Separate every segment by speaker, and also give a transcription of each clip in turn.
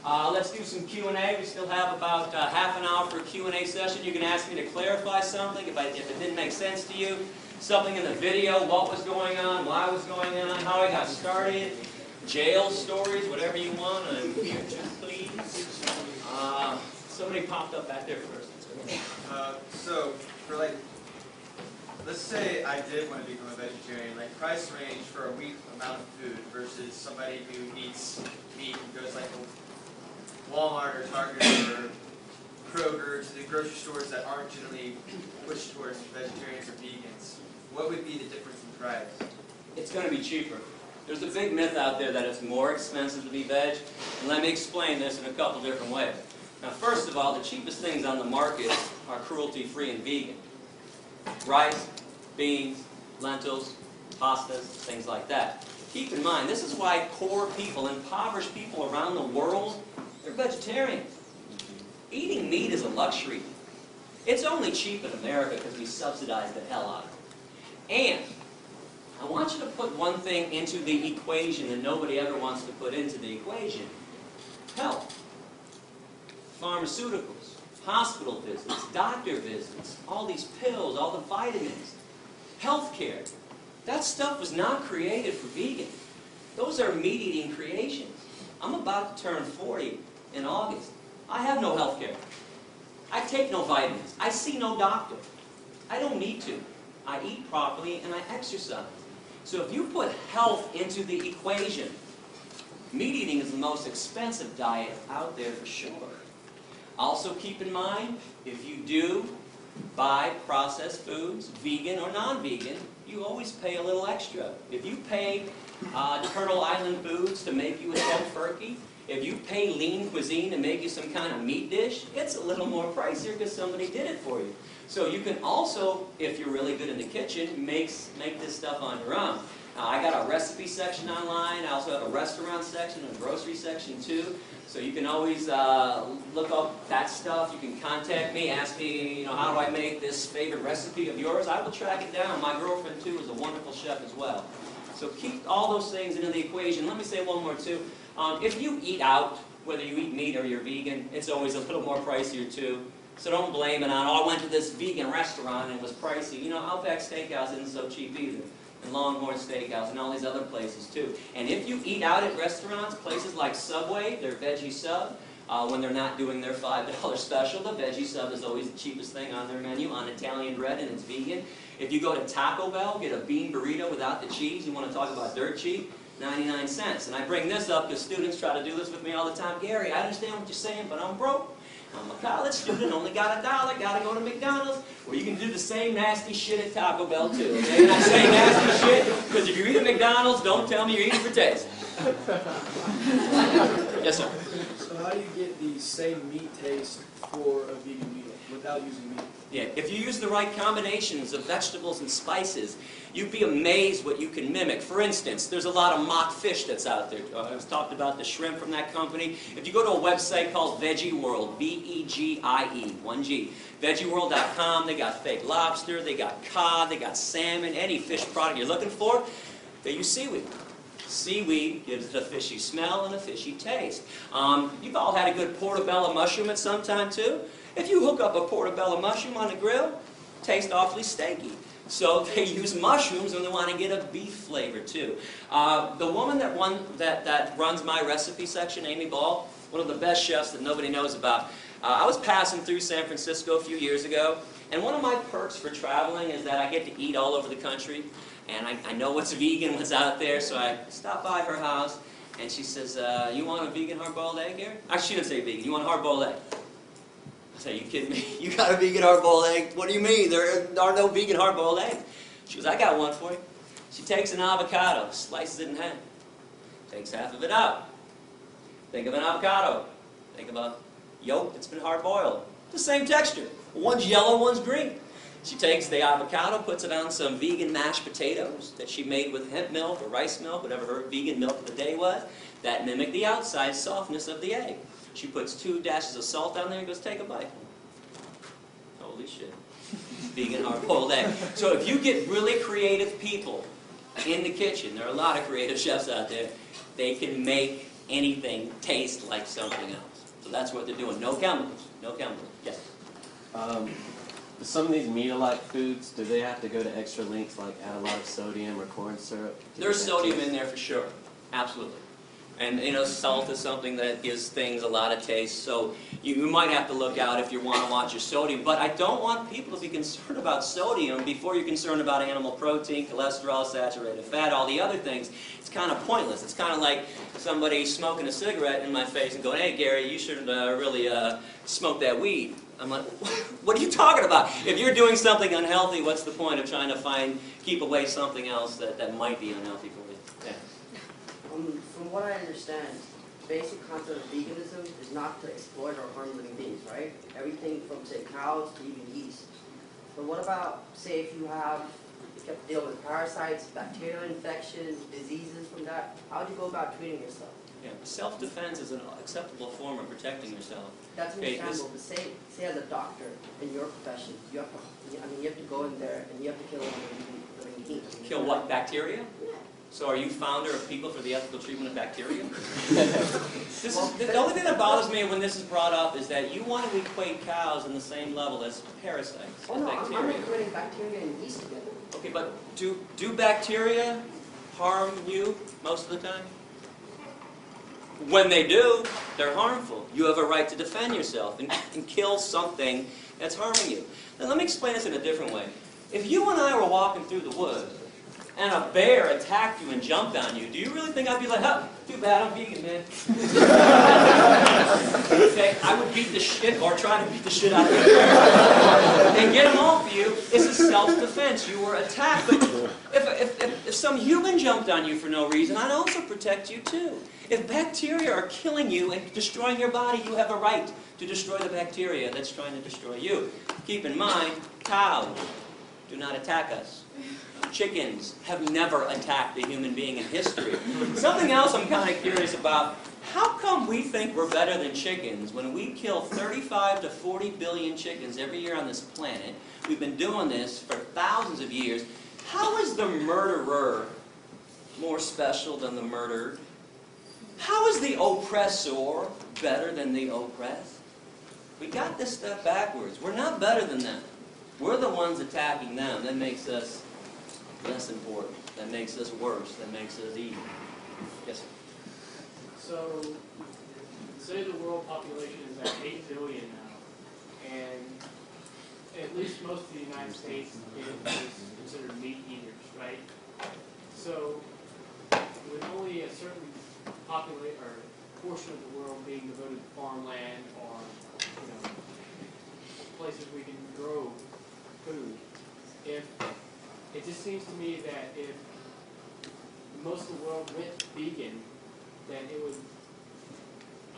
Speaker 1: Let's do some Q&A. We still have about half an hour for a Q&A session. You can ask me to clarify something if it didn't make sense to you. Something in the video, what was going on, why it was going on, how I got started, jail stories, whatever you want. I'm here to please. Somebody popped up back there first.
Speaker 2: So, for like, let's say I did want to become a vegetarian, like price range for a week amount of food versus somebody who eats meat and goes like Walmart or Target or Kroger to the grocery stores that aren't generally pushed towards vegetarians or vegans. What would be the difference in price?
Speaker 1: It's going to be cheaper. There's a big myth out there that it's more expensive to be veg, and let me explain this in a couple different ways. Now, first of all, the cheapest things on the market are cruelty-free and vegan. Rice, beans, lentils, pastas, things like that. Keep in mind, this is why poor people, impoverished people around the world, they're vegetarians. Eating meat is a luxury. It's only cheap in America because we subsidize the hell out of it. And I want you to put one thing into the equation that nobody ever wants to put into the equation. Health. Pharmaceuticals, hospital visits, doctor visits, all these pills, all the vitamins, healthcare. That stuff was not created for vegan. Those are meat-eating creations. I'm about to turn 40 in August. I have no healthcare. I take no vitamins. I see no doctor. I don't need to. I eat properly and I exercise. So if you put health into the equation, meat eating is the most expensive diet out there for sure. Also keep in mind, if you do buy processed foods, vegan or non-vegan, you always pay a little extra. If you pay Turtle Island Foods to make you a tofurkey, if you pay Lean Cuisine to make you some kind of meat dish, it's a little more pricier because somebody did it for you. So you can also, if you're really good in the kitchen, make this stuff on your own. I got a recipe section online. I also have a restaurant section and a grocery section too. So you can always look up that stuff. You can contact me, ask me, how do I make this favorite recipe of yours? I will track it down. My girlfriend too is a wonderful chef as well. So keep all those things into the equation. Let me say one more too. If you eat out, whether you eat meat or you're vegan, it's always a little more pricier too. So don't blame it on, I went to this vegan restaurant and it was pricey. Outback Steakhouse isn't so cheap either. And Longhorn Steakhouse and all these other places too. And if you eat out at restaurants, places like Subway, their veggie sub, when they're not doing their $5 special, the veggie sub is always the cheapest thing on their menu on Italian bread and it's vegan. If you go to Taco Bell, get a bean burrito without the cheese, you want to talk about dirt cheap, 99 cents. And I bring this up because students try to do this with me all the time. Gary, I understand what you're saying, but I'm broke. I'm a college student, only got $1, gotta go to McDonald's. Well, you can do the same nasty shit at Taco Bell too, okay? And I say nasty shit because if you eat at McDonald's, don't tell me you're eating for taste. Yes, sir?
Speaker 3: So how do you get the same meat taste for a vegan meal without using meat?
Speaker 1: Yeah, if you use the right combinations of vegetables and spices, you'd be amazed what you can mimic. For instance, there's a lot of mock fish that's out there. I was talking about the shrimp from that company. If you go to a website called Veggie World, V-E-G-I-E, 1G, veggieworld.com, they got fake lobster, they got cod, they got salmon, any fish product you're looking for, they use seaweed. Seaweed gives it a fishy smell and a fishy taste. You've all had a good portobello mushroom at some time too. If you hook up a portobello mushroom on the grill, it tastes awfully steaky. So they use mushrooms when they want to get a beef flavor too. The woman that runs my recipe section, Amy Ball, one of the best chefs that nobody knows about. I was passing through San Francisco a few years ago, and one of my perks for traveling is that I get to eat all over the country, and I know what's vegan, what's out there, so I stopped by her house, and she says, you want a vegan hard-boiled egg here? Actually, she didn't say vegan. You want a hard-boiled egg? I say, you kidding me? You got a vegan hard-boiled egg? What do you mean? There are no vegan hard-boiled eggs. She goes, I got one for you. She takes an avocado, slices it in half, takes half of it out. Think of an avocado. Think of a yolk that's been hard-boiled. The same texture. One's yellow, one's green. She takes the avocado, puts it on some vegan mashed potatoes that she made with hemp milk or rice milk, whatever her vegan milk of the day was, that mimicked the outside softness of the egg. She puts 2 dashes of salt on there and goes, take a bite. Holy shit. Vegan hard-boiled egg. So if you get really creative people in the kitchen, there are a lot of creative chefs out there, they can make anything taste like something else. So that's what they're doing. No chemicals. No chemicals. Yes?
Speaker 4: Some of these meat-alike foods, do they have to go to extra lengths, like add a lot of sodium or corn syrup?
Speaker 1: There's sodium in there for sure. Absolutely. And, you know, salt is something that gives things a lot of taste, so you might have to look out if you want to watch your sodium. But I don't want people to be concerned about sodium before you're concerned about animal protein, cholesterol, saturated fat, all the other things. It's kind of pointless. It's kind of like somebody smoking a cigarette in my face and going, hey, Gary, you should really smoke that weed. I'm like, what are you talking about? If you're doing something unhealthy, what's the point of trying to keep away something else that might be unhealthy for you? Yeah.
Speaker 5: From what I understand, the basic concept of veganism is not to exploit or harm living beings, right? Everything from, say, cows to even yeast. But what about, say, if you have to deal with parasites, bacterial infections, diseases from that, how do you go about treating yourself?
Speaker 1: Yeah, self-defense is an acceptable form of protecting yourself.
Speaker 5: That's understandable, but say as a doctor in your profession, you have to go in there and you have to kill living beings.
Speaker 1: Kill what, bacteria? Yeah. So are you founder of People for the Ethical Treatment of Bacteria? The only thing that bothers me when this is brought up is that you want to equate cows in the same level as parasites and bacteria.
Speaker 5: I'm equating bacteria and yeast together.
Speaker 1: Okay, but do bacteria harm you most of the time? When they do, they're harmful. You have a right to defend yourself and kill something that's harming you. Now let me explain this in a different way. If you and I were walking through the woods and a bear attacked you and jumped on you, do you really think I'd be like, oh, too bad, I'm vegan, man? Okay, I would beat the shit, or try to beat the shit out of you and get them off you. It's a self-defense. You were attacked. But if some human jumped on you for no reason, I'd also protect you too. If bacteria are killing you and destroying your body, you have a right to destroy the bacteria that's trying to destroy you. Keep in mind, cows do not attack us. Chickens have never attacked a human being in history. Something else I'm kind of curious about, how come we think we're better than chickens when we kill 35 to 40 billion chickens every year on this planet? We've been doing this for thousands of years. How is the murderer more special than the murdered? How is the oppressor better than the oppressed? We got this stuff backwards. We're not better than them. We're the ones attacking them. That makes us less important. That makes us worse. That makes us evil. Yes, sir.
Speaker 3: So, say the world population is at 8 billion now, and at least most of the United States is considered meat eaters, right? So, with only a certain portion of the world being devoted to farmland or places we can grow food, it just seems to me that if most of the world went vegan, then it would.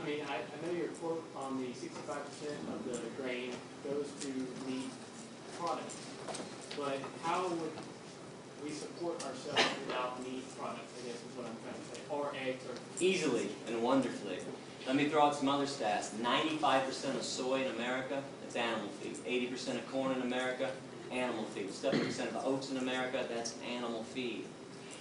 Speaker 3: I mean, I know your quote on the 65% of the grain goes to meat products, but how would we support ourselves without meat products, I guess is what I'm trying to say, or eggs, or...
Speaker 1: Easily and wonderfully. Let me throw out some other stats. 95% of soy in America, that's animal feed. 80% of corn in America, animal feed. 70% of oats in America, that's animal feed.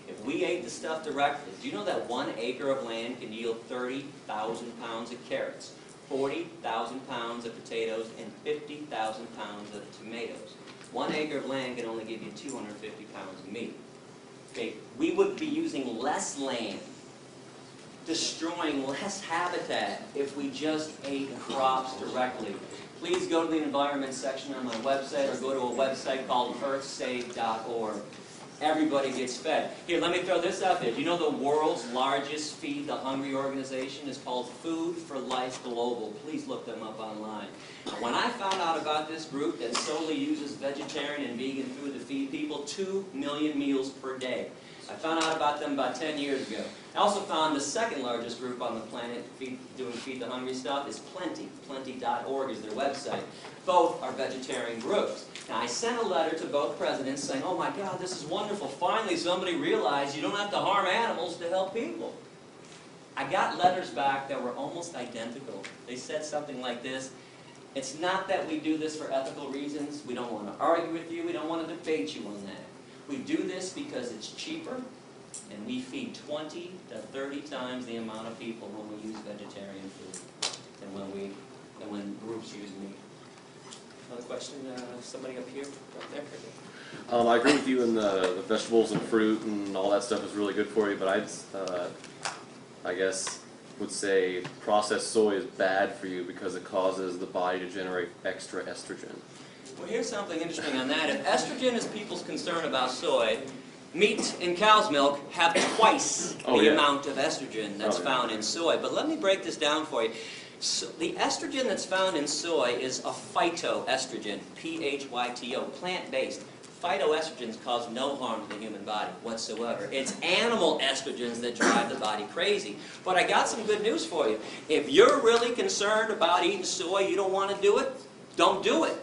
Speaker 1: If we ate the stuff directly, do you know that 1 acre of land can yield 30,000 pounds of carrots, 40,000 pounds of potatoes, and 50,000 pounds of tomatoes? 1 acre of land can only give you 250 pounds of meat. Okay, we would be using less land, destroying less habitat if we just ate crops directly. Please go to the environment section on my website or go to a website called earthsave.org. Everybody gets fed. Here, let me throw this out there. Do you know the world's largest Feed the Hungry organization is called Food for Life Global? Please look them up online. When I found out about this group that solely uses vegetarian and vegan food to feed people 2 million meals per day, I found out about them about 10 years ago. I also found the second largest group on the planet doing Feed the Hungry stuff is Plenty. Plenty.org is their website. Both are vegetarian groups. Now, I sent a letter to both presidents saying, oh my God, this is wonderful. Finally, somebody realized you don't have to harm animals to help people. I got letters back that were almost identical. They said something like this: it's not that we do this for ethical reasons. We don't want to argue with you. We don't want to debate you on that. We do this because it's cheaper, And we feed 20 to 30 times the amount of people when we use vegetarian food than when groups use meat. Another question? Somebody up here? Right there?
Speaker 6: I agree with you in the vegetables and fruit and all that stuff is really good for you, but I guess would say processed soy is bad for you because it causes the body to generate extra estrogen.
Speaker 1: Well, here's something interesting on that. If estrogen is people's concern about soy, meat and cow's milk have twice the amount of estrogen that's found in soy. But let me break this down for you. So the estrogen that's found in soy is a phytoestrogen, P-H-Y-T-O, plant-based. Phytoestrogens cause no harm to the human body whatsoever. It's animal estrogens that drive the body crazy. But I got some good news for you. If you're really concerned about eating soy, you don't want to do it, don't do it.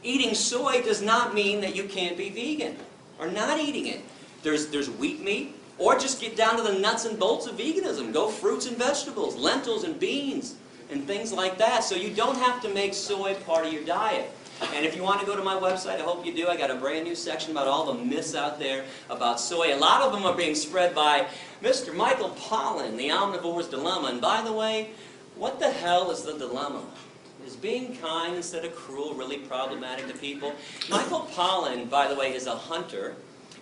Speaker 1: Eating soy does not mean that you can't be vegan or not eating it. There's wheat meat, or just get down to the nuts and bolts of veganism. Go fruits and vegetables, lentils and beans, and things like that. So you don't have to make soy part of your diet. And if you want to go to my website, I hope you do. I got a brand new section about all the myths out there about soy. A lot of them are being spread by Mr. Michael Pollan, The Omnivore's Dilemma. And by the way, what the hell is the dilemma? Is being kind instead of cruel really problematic to people? Michael Pollan, by the way, is a hunter,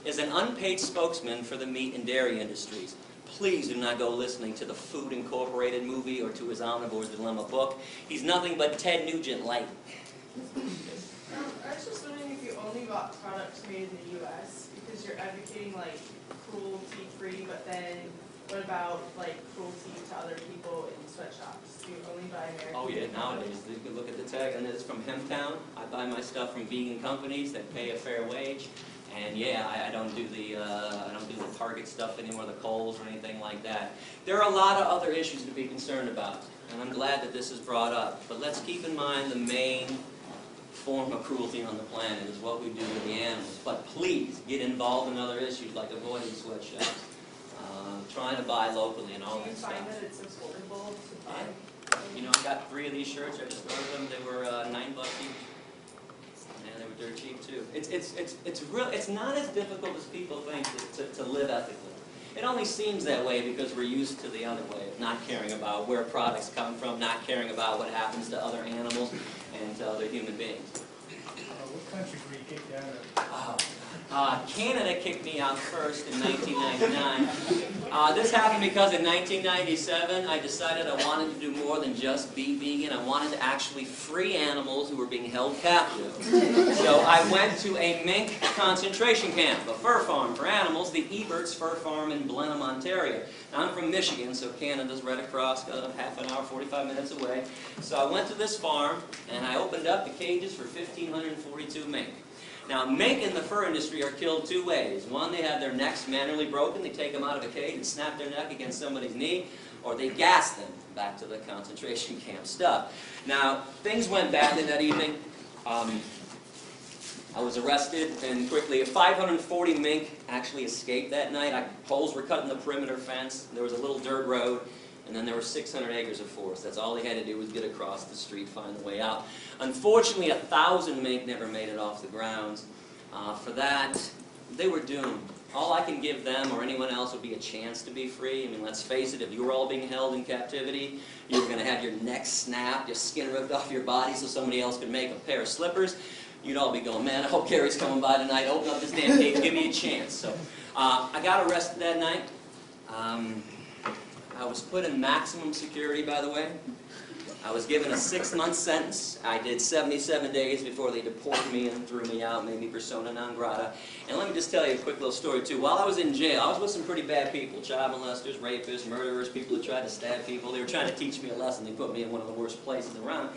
Speaker 1: is an unpaid spokesman for the meat and dairy industries. Please do not go listening to the Food Incorporated movie or to his Omnivore's Dilemma book. He's nothing but Ted Nugent light.
Speaker 7: I was just wondering if you only bought products made in the U.S. because you're advocating like cruelty-free, but then what about like cruelty to other people in sweatshops? Do you only buy American?
Speaker 1: Oh yeah, nowadays you can look at the tag, and it's from Hemptown. I buy my stuff from vegan companies that pay a fair wage, and yeah, I don't do the Target stuff anymore, the Kohl's or anything like that. There are a lot of other issues to be concerned about, and I'm glad that this is brought up. But let's keep in mind the main form of cruelty on the planet is what we do to the animals. But please get involved in other issues like avoiding sweatshops, trying to buy locally and all that stuff.
Speaker 7: Do you find that it's affordable to buy?
Speaker 1: You know, I got 3 of these shirts. I just ordered them. They were $9 each, and they were dirt cheap too. It's not as difficult as people think to live ethically. It only seems that way because we're used to the other way of not caring about where products come from, not caring about what happens to other animals and to other human beings.
Speaker 8: What country were you kicked out of?
Speaker 1: Canada kicked me out first in 1999. This happened because in 1997 I decided I wanted to do more than just be vegan. I wanted to actually free animals who were being held captive. So I went to a mink concentration camp, a fur farm for animals, the Ebert's Fur Farm in Blenheim, Ontario. Now, I'm from Michigan, so Canada's right across, half an hour, 45 minutes away. So I went to this farm and I opened up the cages for 1,542 mink. Now, mink in the fur industry are killed 2 ways. One, they have their necks manually broken. They take them out of a cage and snap their neck against somebody's knee, or they gas them back to the concentration camp stuff. Now, things went badly that evening. I was arrested, and quickly, 540 mink actually escaped that night. Holes were cut in the perimeter fence. There was a little dirt road. And then there were 600 acres of forest. That's all they had to do was get across the street, find a way out. Unfortunately, 1,000 mink never made it off the grounds. For that, they were doomed. All I can give them or anyone else would be a chance to be free. I mean, let's face it, if you were all being held in captivity, you were going to have your neck snapped, your skin ripped off your body so somebody else could make a pair of slippers. You'd all be going, man, I hope Gary's coming by tonight. Open up this damn cage, give me a chance. So I got arrested that night. I was put in maximum security, by the way. I was given a 6-month sentence. I did 77 days before they deported me and threw me out, made me persona non grata. And let me just tell you a quick little story, too. While I was in jail, I was with some pretty bad people, child molesters, rapists, murderers, people who tried to stab people. They were trying to teach me a lesson. They put me in one of the worst places around.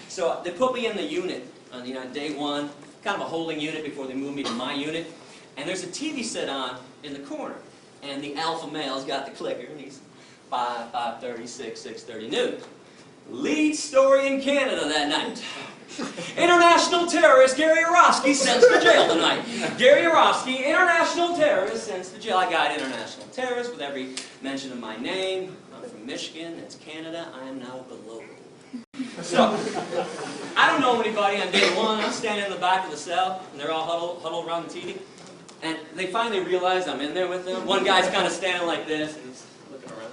Speaker 1: So they put me in the unit on day 1, kind of a holding unit before they moved me to my unit. And there's a TV set on in the corner. And the alpha male's got the clicker, and he's 5, 5:30, 6, 6:30 news. Lead story in Canada that night. International terrorist Gary Yourofsky sent to jail tonight. Gary Yourofsky, international terrorist, sent to jail. I got international terrorist with every mention of my name. I'm from Michigan, it's Canada. I am now the local. So, I don't know anybody on day 1. I'm standing in the back of the cell, and they're all huddled around the TV. And they finally realize I'm in there with them. One guy's kind of standing like this, and he's looking around.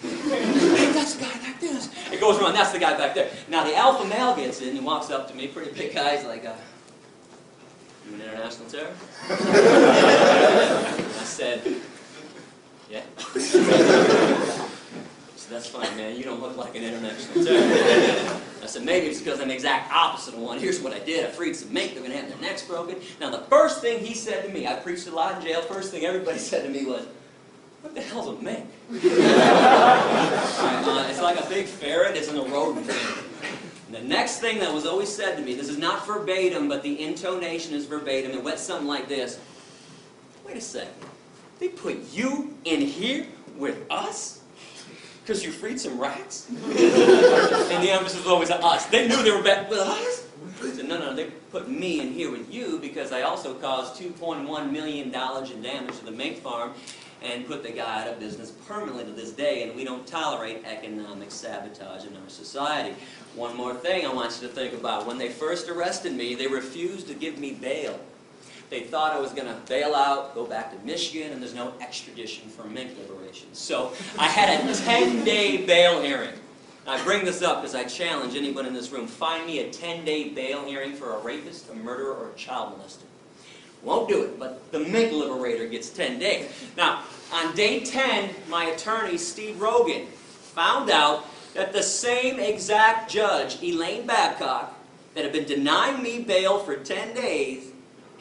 Speaker 1: Hey, that's the guy back there. It goes around, that's the guy back there. Now the alpha male gets in, he walks up to me, pretty big guy, he's like, you an international terrorist? I said, yeah. So that's fine, man, you don't look like an international terrorist. I said, maybe it's because I'm the exact opposite of one. Here's what I did. I freed some mink. They're going to have their necks broken. Now, the first thing he said to me, I preached a lot in jail. First thing everybody said to me was, what the hell's a mink? It's like a big ferret. It's an rodent. And the next thing that was always said to me, this is not verbatim, but the intonation is verbatim. It went something like this. Wait a second. They put you in here with us? Because you freed some rats? And the emphasis was always on us. They knew they were bad with us? I said, no, they put me in here with you because I also caused $2.1 million in damage to the mink farm and put the guy out of business permanently to this day, and we don't tolerate economic sabotage in our society. One more thing I want you to think about. When they first arrested me, they refused to give me bail. They thought I was going to bail out, go back to Michigan, and there's no extradition for mink liberation. So I had a 10-day bail hearing. I bring this up because I challenge anyone in this room. Find me a 10-day bail hearing for a rapist, a murderer, or a child molester. Won't do it, but the mink liberator gets 10 days. Now, on day 10, my attorney, Steve Rogan, found out that the same exact judge, Elaine Babcock, that had been denying me bail for 10 days,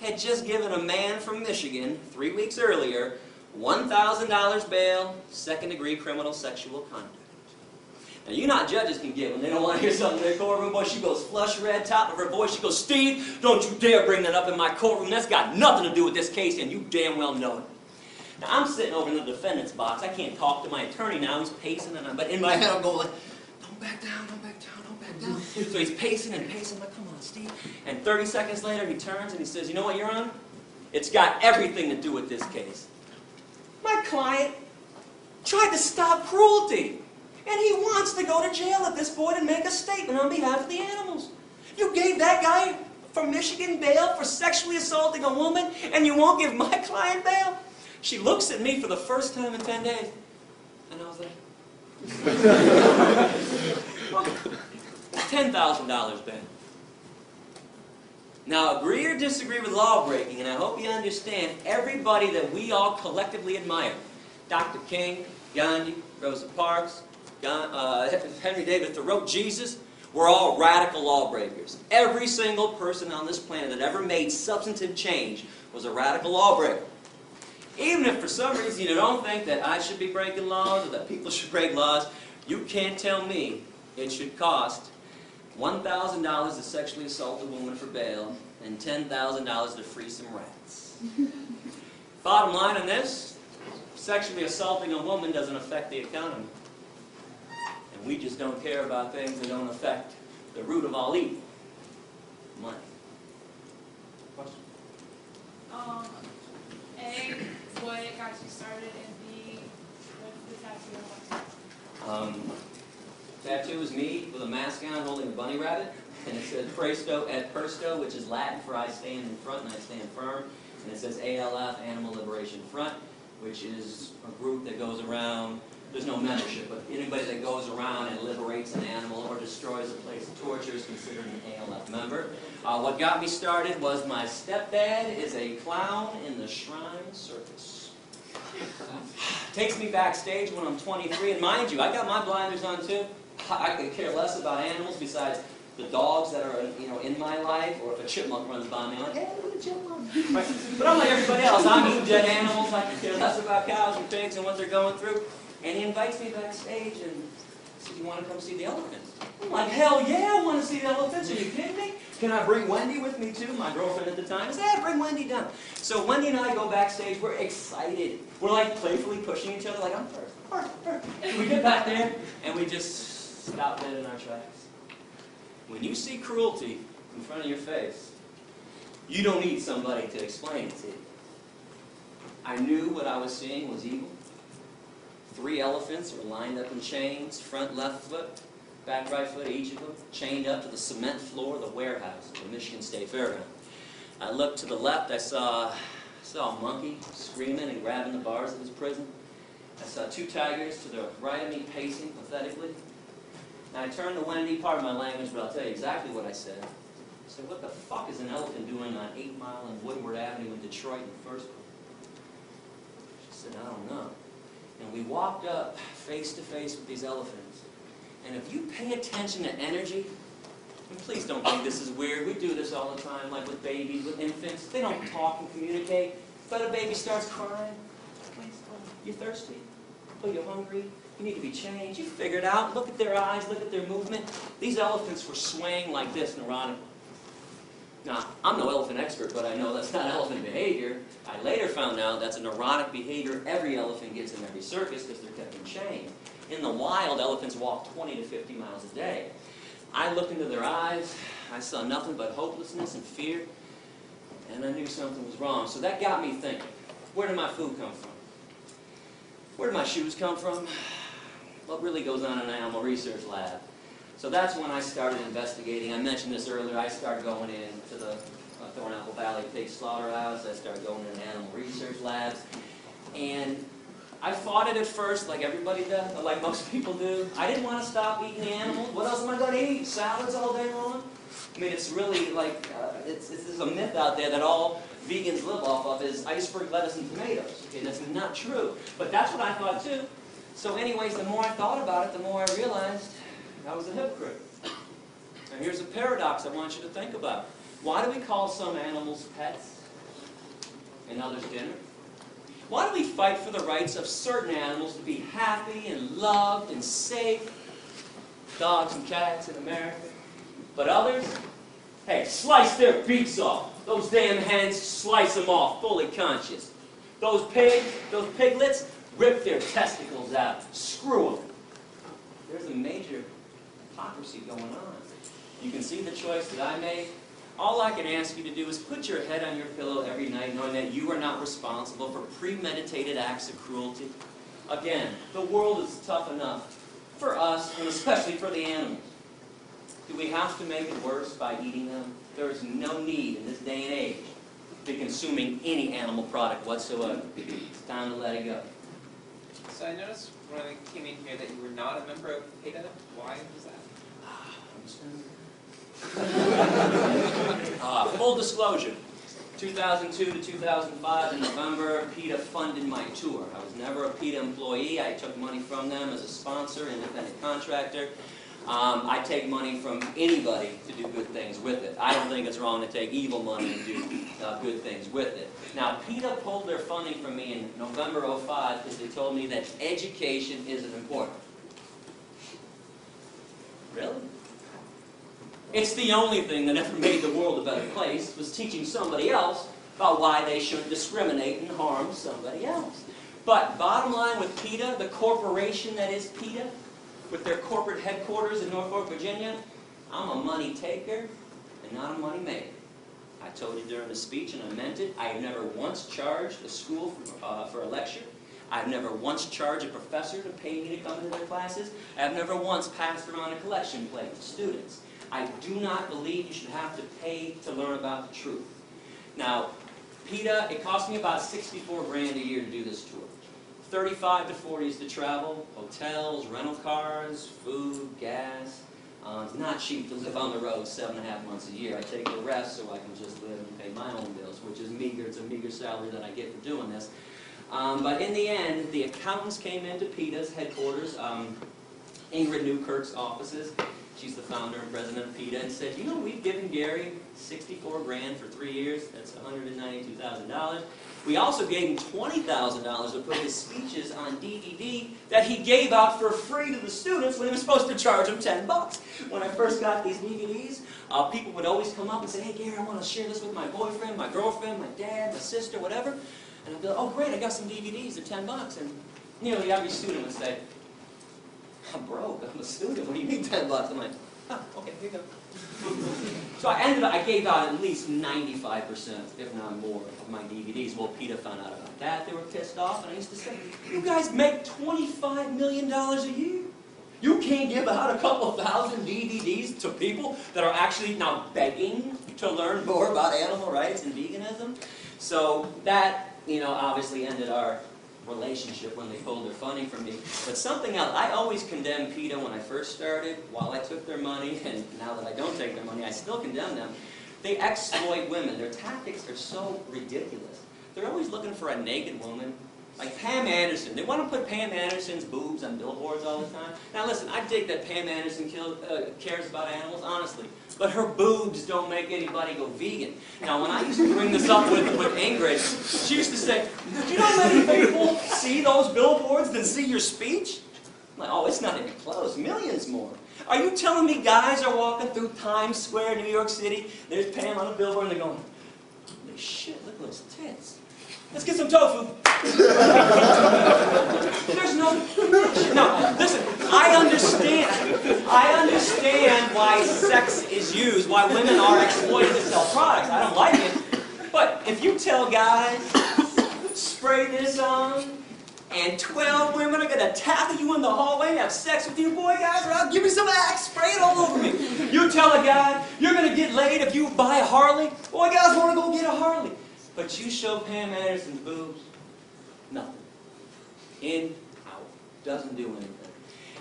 Speaker 1: had just given a man from Michigan, 3 weeks earlier, $1,000 bail, second-degree criminal sexual conduct. Now, you know how judges can give when they don't want to hear something in their courtroom. Boy, she goes flush red, top of her voice. She goes, Steve, don't you dare bring that up in my courtroom. That's got nothing to do with this case, and you damn well know it. Now, I'm sitting over in the defendant's box. I can't talk to my attorney now. He's pacing, but in my head I'm going like, don't back down, don't back down, don't back down. So he's pacing and pacing. I'm like, come on, Steve. And 30 seconds later, he turns and he says, you know what, Your Honor? It's got everything to do with this case. My client tried to stop cruelty. And he wants to go to jail at this point and make a statement on behalf of the animals. You gave that guy from Michigan bail for sexually assaulting a woman, and you won't give my client bail? She looks at me for the first time in 10 days. And I was like, $10,000 bail. Now, agree or disagree with law-breaking, and I hope you understand everybody that we all collectively admire. Dr. King, Gandhi, Rosa Parks, Henry David Thoreau, Jesus, we're all radical lawbreakers. Every single person on this planet that ever made substantive change was a radical lawbreaker. Even if for some reason you don't think that I should be breaking laws or that people should break laws, you can't tell me it should cost $1,000 to sexually assault a woman for bail and $10,000 to free some rats. Bottom line on this, sexually assaulting a woman doesn't affect the economy. And we just don't care about things that don't affect the root of all evil, money. Question?
Speaker 9: A, what got you started, and B, what's the tattoo?
Speaker 1: Tattoo is me with a mask on holding a bunny rabbit, and it says Presto et Persto, which is Latin for I stand in front and I stand firm, and it says ALF, Animal Liberation Front, which is a group that goes around. There's no membership, but anybody that goes around and liberates an animal or destroys a place of torture is considered an ALF member. What got me started was my stepdad is a clown in the Shrine Circus. Takes me backstage when I'm 23, and mind you, I got my blinders on too. I could care less about animals besides the dogs that are in my life, or if a chipmunk runs by me, I'm like, hey, look at a chipmunk. Right? But I'm like everybody else. I'm eating dead animals. I can care less about cows and pigs and what they're going through. And he invites me backstage and says, you want to come see the elephants? I'm like, hell yeah, I want to see the elephants. Are you kidding me? Can I bring Wendy with me too? My girlfriend at the time said, yeah, bring Wendy down. So Wendy and I go backstage. We're excited. We're like playfully pushing each other like, I'm first. We get back there and we just stop dead in our tracks. When you see cruelty in front of your face, you don't need somebody to explain it to you. I knew what I was seeing was evil. 3 elephants were lined up in chains, front left foot, back right foot, each of them, chained up to the cement floor of the warehouse of the Michigan State Fairground. I looked to the left, I saw a monkey screaming and grabbing the bars of his prison. I saw 2 tigers to the right of me pacing pathetically. And I turned to Wendy, pardon my language, but I'll tell you exactly what I said. I said, what the fuck is an elephant doing on 8 Mile and Woodward Avenue in Detroit in the first place? She said, I don't know. And we walked up face to face with these elephants. And if you pay attention to energy, and please don't think this is weird, we do this all the time, like with babies, with infants. They don't talk and communicate, but a baby starts crying. You thirsty? Oh, you're hungry? You need to be changed. You figure it out. Look at their eyes. Look at their movement. These elephants were swaying like this neurotically. Now, I'm no elephant expert, but I know that's not elephant behavior. I later found out that's a neurotic behavior every elephant gets in every circus because they're kept in chain. In the wild, elephants walk 20 to 50 miles a day. I looked into their eyes. I saw nothing but hopelessness and fear, and I knew something was wrong. So that got me thinking, where did my food come from? Where did my shoes come from? What really goes on in an animal research lab? So that's when I started investigating. I mentioned this earlier. I started going into the Thornapple Valley Pig Slaughterhouse. I started going into animal research labs. And I fought it at first, like everybody does, like most people do. I didn't want to stop eating the animals. What else am I going to eat? Salads all day long? I mean, it's really like, there's a myth out there that all vegans live off of is iceberg lettuce and tomatoes. Okay, that's not true. But that's what I thought too. So anyways, the more I thought about it, the more I realized I was a hypocrite. And here's a paradox I want you to think about. Why do we call some animals pets and others dinner? Why do we fight for the rights of certain animals to be happy and loved and safe? Dogs and cats in America. But others, hey, slice their beaks off. Those damn hens, slice them off, fully conscious. Those pigs, those piglets, rip their testicles out. Screw them. There's a major hypocrisy going on. You can see the choice that I made. All I can ask you to do is put your head on your pillow every night knowing that you are not responsible for premeditated acts of cruelty. Again, the world is tough enough for us, and especially for the animals. Do we have to make it worse by eating them? There is no need in this day and age to be consuming any animal product whatsoever. It's time to let it go.
Speaker 10: So I noticed when I came in here that you were not a member of PETA. Why was that?
Speaker 1: Full disclosure, 2002 to 2005 in November, PETA funded my tour. I was never a PETA employee. I took money from them as a sponsor, independent contractor. I take money from anybody to do good things with it. I don't think it's wrong to take evil money and do good things with it. Now, PETA pulled their funding from me in November '05 because they told me that education isn't important. Really? It's the only thing that ever made the world a better place, was teaching somebody else about why they shouldn't discriminate and harm somebody else. But bottom line with PETA, the corporation that is PETA, with their corporate headquarters in Norfolk, Virginia, I'm a money taker and not a money maker. I told you during the speech, and I meant it, I have never once charged a school for a lecture. I've never once charged a professor to pay me to come to their classes. I've never once passed around a collection plate to students. I do not believe you should have to pay to learn about the truth. Now, PETA, it cost me about $64 grand a year to do this tour. 35 to 40s to travel, hotels, rental cars, food, gas. It's not cheap to live on the road 7.5 months a year. I take the rest so I can just live and pay my own bills, which is meager. It's a meager salary that I get for doing this. But in the end, the accountants came into PETA's headquarters, Ingrid Newkirk's offices. She's the founder and president of PETA, and said, you know, we've given Gary 64 grand for 3 years. That's $192,000. We also gave him $20,000 to put his speeches on DVD that he gave out for free to the students when he was supposed to charge them $10. When I first got these DVDs, people would always come up and say, hey, Gary, I want to share this with my boyfriend, my girlfriend, my dad, my sister, whatever. And I'd be like, oh, great, I got some DVDs. They're $10. And nearly every student would say, I'm broke. I'm a student. What do you mean $10? I'm like, oh, okay, here you go. So I gave out at least 95%, if not more, of my DVDs. Well, PETA found out about that. They were pissed off, and I used to say, you guys make $25 million a year. You can't give out a couple thousand DVDs to people that are actually now begging to learn more about animal rights and veganism. So that, obviously ended our relationship when they pulled their funding from me. But something else, I always condemned PETA when I first started, while I took their money, and now that I don't take their money, I still condemn them. They exploit women. Their tactics are so ridiculous. They're always looking for a naked woman. Like Pam Anderson. They want to put Pam Anderson's boobs on billboards all the time. Now listen, I dig that Pam Anderson cares about animals, honestly. But her boobs don't make anybody go vegan. Now when I used to bring this up with Ingrid, she used to say, do you know how many people see those billboards than see your speech? I'm like, oh, it's not even close. Millions more. Are you telling me guys are walking through Times Square, New York City, there's Pam on a billboard, and they're going, holy shit, look at those tits. Let's get some tofu. There's no. Listen. I understand why sex is used, why women are exploited to sell products. I don't like it. But if you tell guys, spray this on, and 12 women are gonna tackle you in the hallway and have sex with you, boy, guys, or I'll give me some Axe, spray it all over me. You tell a guy you're gonna get laid if you buy a Harley. Boy, guys want to go get a Harley. But you show Pam Anderson's boobs, nothing. In, out. Doesn't do anything.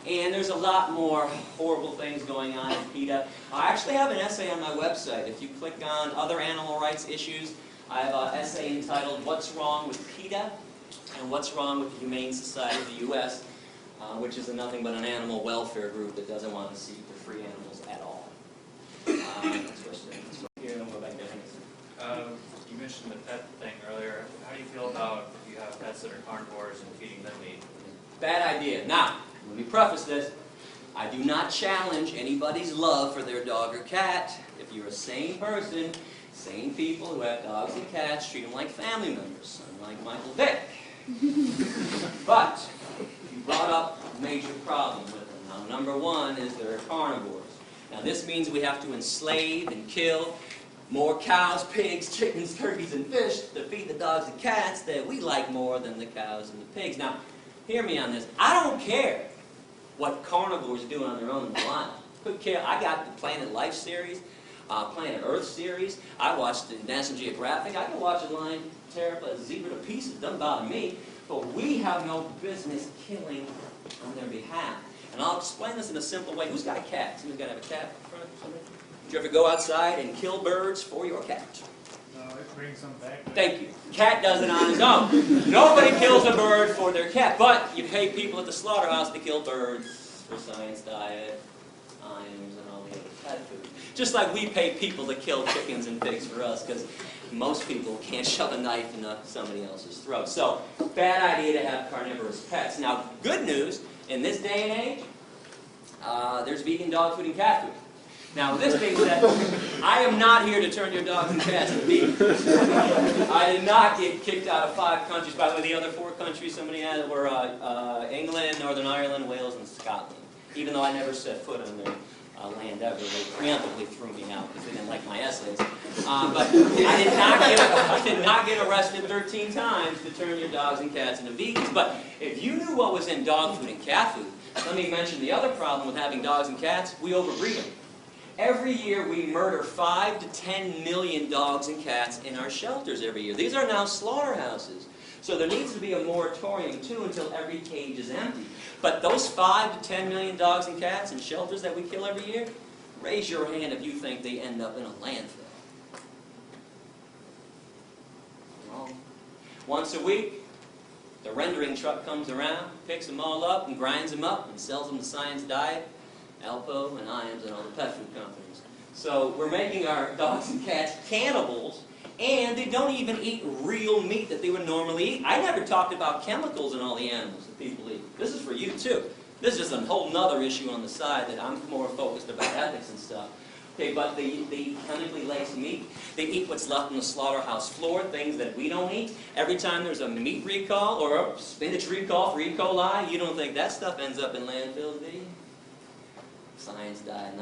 Speaker 1: And there's a lot more horrible things going on in PETA. I actually have an essay on my website. If you click on other animal rights issues, I have an essay entitled What's Wrong with PETA and What's Wrong with the Humane Society of the U.S., which is nothing but an animal welfare group that doesn't want to see the free animals at all. That's question. Here, I'll go back there.
Speaker 11: You mentioned the pet thing earlier. How do you feel about if you have pets that are carnivores and feeding them meat?
Speaker 1: Bad idea. Now, let me preface this. I do not challenge anybody's love for their dog or cat. If you're a sane person, sane people who have dogs and cats, treat them like family members, unlike Michael Vick. But you brought up a major problem with them. Now, number one is they're carnivores. Now, this means we have to enslave and kill more cows, pigs, chickens, turkeys, and fish to feed the dogs and cats that we like more than the cows and the pigs. Now, hear me on this. I don't care what carnivores do on their own in the wild. Couldn't care. I got the Planet Life series, Planet Earth series. I watched the National Geographic. I can watch a lion tear up a zebra to pieces. Doesn't bother me. But we have no business killing on their behalf. And I'll explain this in a simple way. Who's got a cat? Somebody's got to have a cat in front of somebody? Did you ever go outside and kill birds for your cat?
Speaker 8: No, it brings them back.
Speaker 1: Thank you. Cat does it on his own. Nobody kills a bird for their cat, but you pay people at the slaughterhouse to kill birds for science diet, ions, and all the other pet food. Just like we pay people to kill chickens and pigs for us, because most people can't shove a knife into somebody else's throat. So, bad idea to have carnivorous pets. Now, good news, in this day and age, there's vegan dog food and cat food. Now, this being said, I am not here to turn your dogs and cats into vegan. I did not get kicked out of 5 countries. By the way, the other 4 countries somebody had were England, Northern Ireland, Wales, and Scotland. Even though I never set foot on their land ever, they preemptively threw me out because they didn't like my essays. But I did not get arrested 13 times to turn your dogs and cats into vegans. But if you knew what was in dog food and cat food, let me mention the other problem with having dogs and cats: we overbreed them. Every year we murder 5 to 10 million dogs and cats in our shelters every year. These are now slaughterhouses. So there needs to be a moratorium too until every cage is empty. But those 5 to 10 million dogs and cats in shelters that we kill every year, raise your hand if you think they end up in a landfill. Wrong. Once a week, the rendering truck comes around, picks them all up and grinds them up and sells them to Science Diet, Alpo, and Iams, and all the pet food companies. So we're making our dogs and cats cannibals, and they don't even eat real meat that they would normally eat. I never talked about chemicals in all the animals that people eat. This is for you too. This is a whole nother issue on the side that I'm more focused about ethics and stuff. Okay, but they eat chemically laced meat. They eat what's left on the slaughterhouse floor, things that we don't eat. Every time there's a meat recall or a spinach recall for E. coli, you don't think that stuff ends up in landfills, do you? Science Diet,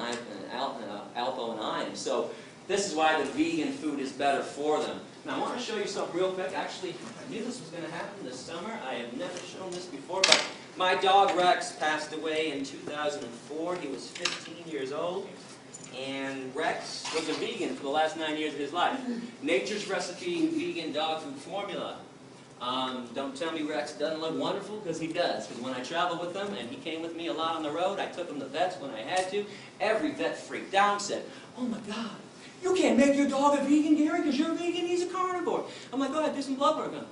Speaker 1: Alpo, and Iams. So this is why the vegan food is better for them. Now I want to show you something real quick. Actually, I knew this was going to happen this summer. I have never shown this before, but My dog Rex passed away in 2004. He was 15 years old. And Rex was a vegan for the last 9 years of his life. Nature's Recipe vegan dog food formula. Don't tell me Rex doesn't look wonderful, because he does. Because when I travel with him, and he came with me a lot on the road, I took him to vets when I had to. Every vet freaked out and said, "Oh my God, you can't make your dog a vegan, Gary, because you're vegan, he's a carnivore." I'm like, "Go ahead, do some blood work on him."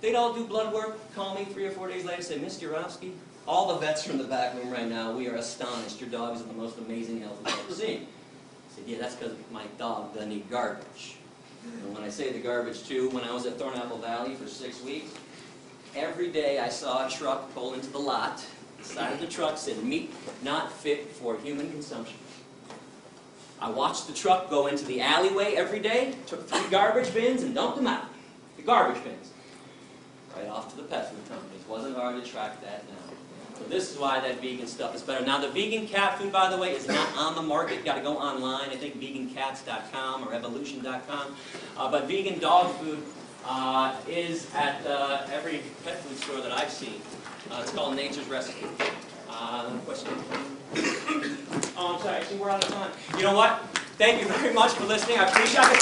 Speaker 1: They'd all do blood work, call me 3 or 4 days later, say, "Mr. Yourofsky, all the vets from the back room right now, we are astonished. Your dog is the most amazing health we've ever seen." I said, "Yeah, that's because my dog doesn't eat garbage." And when I say the garbage too, when I was at Thornapple Valley for 6 weeks, every day I saw a truck pull into the lot. The side of the truck said, "Meat not fit for human consumption." I watched the truck go into the alleyway every day, took 3 garbage bins and dumped them out. The garbage bins. Right off to the pet food companies. Wasn't hard to track that down. So this is why that vegan stuff is better. Now the vegan cat food, by the way, is not on the market. You've got to go online. I think vegancats.com or evolution.com. But vegan dog food is at every pet food store that I've seen. It's called Nature's Recipe. Question? Oh, I'm sorry. Actually, we're out of time. You know what? Thank you very much for listening. I appreciate it.